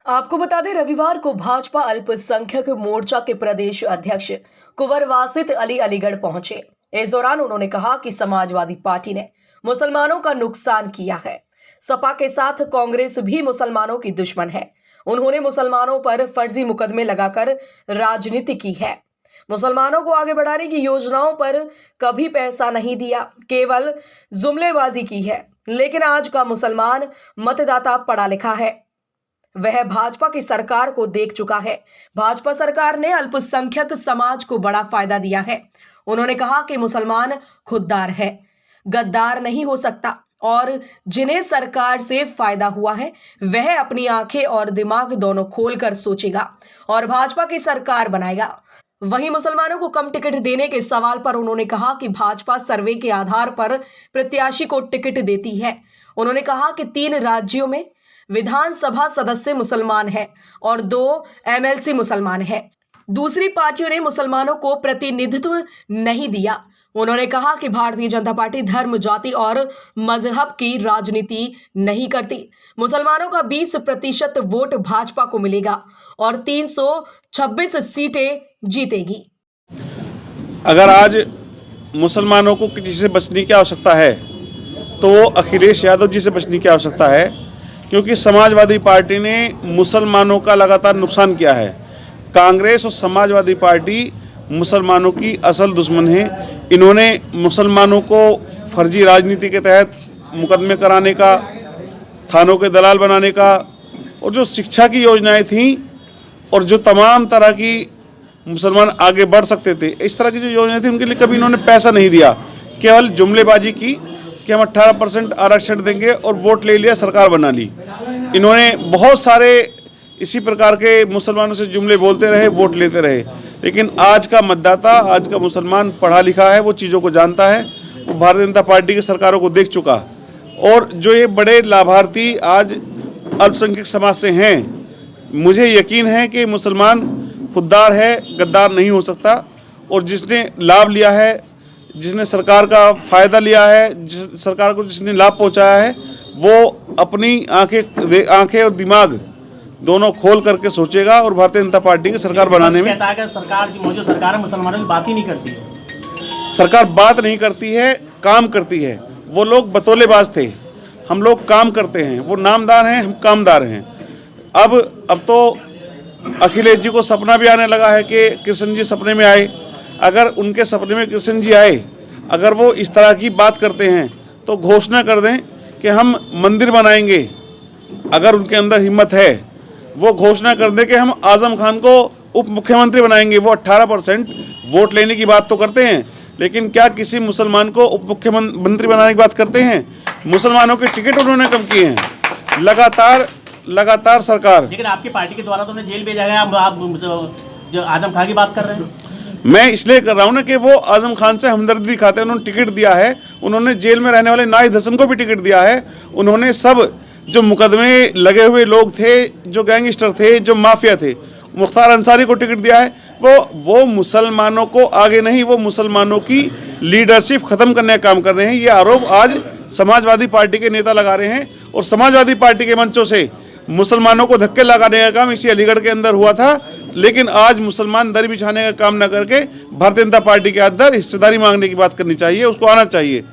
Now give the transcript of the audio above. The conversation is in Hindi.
आपको बता दें, रविवार को भाजपा अल्पसंख्यक मोर्चा के प्रदेश अध्यक्ष कुंवर वासित अली अलीगढ़ पहुंचे। इस दौरान उन्होंने कहा कि समाजवादी पार्टी ने मुसलमानों का नुकसान किया है। सपा के साथ कांग्रेस भी मुसलमानों की दुश्मन है। उन्होंने मुसलमानों पर फर्जी मुकदमे लगाकर राजनीति की है। मुसलमानों को आगे बढ़ाने की योजनाओं पर कभी पैसा नहीं दिया, केवल जुमलेबाजी की है। लेकिन आज का मुसलमान मतदाता पढ़ा लिखा है, वह भाजपा की सरकार को देख चुका है। भाजपा सरकार ने अल्पसंख्यक समाज को बड़ा फायदा दिया है। उन्होंने कहा कि मुसलमान खुददार है, गद्दार नहीं हो सकता और जिन्हें सरकार से फायदा हुआ है वह अपनी आंखें और दिमाग दोनों खोलकर सोचेगा और भाजपा की सरकार बनाएगा। वहीं मुसलमानों को कम टिकट देने के सवाल पर उन्होंने कहा कि भाजपा सर्वे के आधार पर प्रत्याशी को टिकट देती है। उन्होंने कहा कि 3 राज्यों में विधानसभा सदस्य मुसलमान हैं और 2 एमएलसी मुसलमान हैं। दूसरी पार्टियों ने मुसलमानों को प्रतिनिधित्व नहीं दिया। उन्होंने कहा कि भारतीय जनता पार्टी धर्म, जाति और मजहब की राजनीति नहीं करती। मुसलमानों का 20% वोट भाजपा को मिलेगा और 326 सीटें जीतेगी। अगर आज मुसलमानों को किसी से बचने की आवश्यकता है तो अखिलेश यादव जी से बचने की आवश्यकता है, क्योंकि समाजवादी पार्टी ने मुसलमानों का लगातार नुकसान किया है। कांग्रेस और समाजवादी पार्टी मुसलमानों की असल दुश्मन है। इन्होंने मुसलमानों को फर्जी राजनीति के तहत मुकदमे कराने का, थानों के दलाल बनाने का, और जो शिक्षा की योजनाएं थीं और जो तमाम तरह की मुसलमान आगे बढ़ सकते थे, इस तरह की जो योजनाएं थी उनके लिए कभी इन्होंने पैसा नहीं दिया। केवल जुमलेबाजी की कि हम 18% आरक्षण देंगे और वोट ले लिया, सरकार बना ली। इन्होंने बहुत सारे इसी प्रकार के मुसलमानों से जुमले बोलते रहे, वोट लेते रहे। लेकिन आज का मतदाता, आज का मुसलमान पढ़ा लिखा है, वो चीज़ों को जानता है, वो भारतीय जनता पार्टी की सरकारों को देख चुका। और जो ये बड़े लाभार्थी आज अल्पसंख्यक समाज से हैं, मुझे यकीन है कि मुसलमान खुददार है, गद्दार नहीं हो सकता। और जिसने लाभ लिया है, जिसने सरकार का फ़ायदा लिया है, जिस सरकार को जिसने लाभ पहुंचाया है, वो अपनी आंखें और दिमाग दोनों खोल करके सोचेगा और भारतीय जनता पार्टी की सरकार बनाने में। सरकार जो मौजूद सरकार है मुसलमानों की बात ही नहीं करती है। सरकार बात नहीं करती है, काम करती है। वो लोग बतौलेबाज थे, हम लोग काम करते हैं। वो नामदार हैं, हम कामदार हैं। अब तो अखिलेश जी को सपना भी आने लगा है कि कृष्ण जी सपने में आए। अगर उनके सपने में कृष्ण जी आए, अगर वो इस तरह की बात करते हैं तो घोषणा कर दें कि हम मंदिर बनाएंगे। अगर उनके अंदर हिम्मत है, वो घोषणा कर दें कि हम आजम खान को उप मुख्यमंत्री बनाएंगे। वो 18% वोट लेने की बात तो करते हैं, लेकिन क्या किसी मुसलमान को उप मुख्यमंत्री बनाने की बात करते हैं? मुसलमानों के टिकट उन्होंने कम किए हैं। लगातार सरकार। लेकिन आपकी पार्टी के द्वारा तो उन्हें जेल भेजा गया। आप जो आजम खान की बात कर रहे हैं। मैं इसलिए कर रहा हूँ ना कि वो आजम खान से हमदर्दी दिखाते हैं। उन्होंने टिकट दिया है, उन्होंने जेल में रहने वाले नाहिद हसन को भी टिकट दिया है। उन्होंने सब जो मुकदमे लगे हुए लोग थे, जो गैंगस्टर थे, जो माफिया थे, मुख्तार अंसारी को टिकट दिया है। वो मुसलमानों को आगे नहीं, वो मुसलमानों की लीडरशिप खत्म करने का काम कर रहे हैं। ये आरोप आज समाजवादी पार्टी के नेता लगा रहे हैं और समाजवादी पार्टी के मंचों से मुसलमानों को धक्के लगाने का काम इसी अलीगढ़ के अंदर हुआ था। लेकिन आज मुसलमान दर बिछाने का काम न करके भारतीय जनता पार्टी के अंदर हिस्सेदारी मांगने की बात करनी चाहिए, उसको आना चाहिए।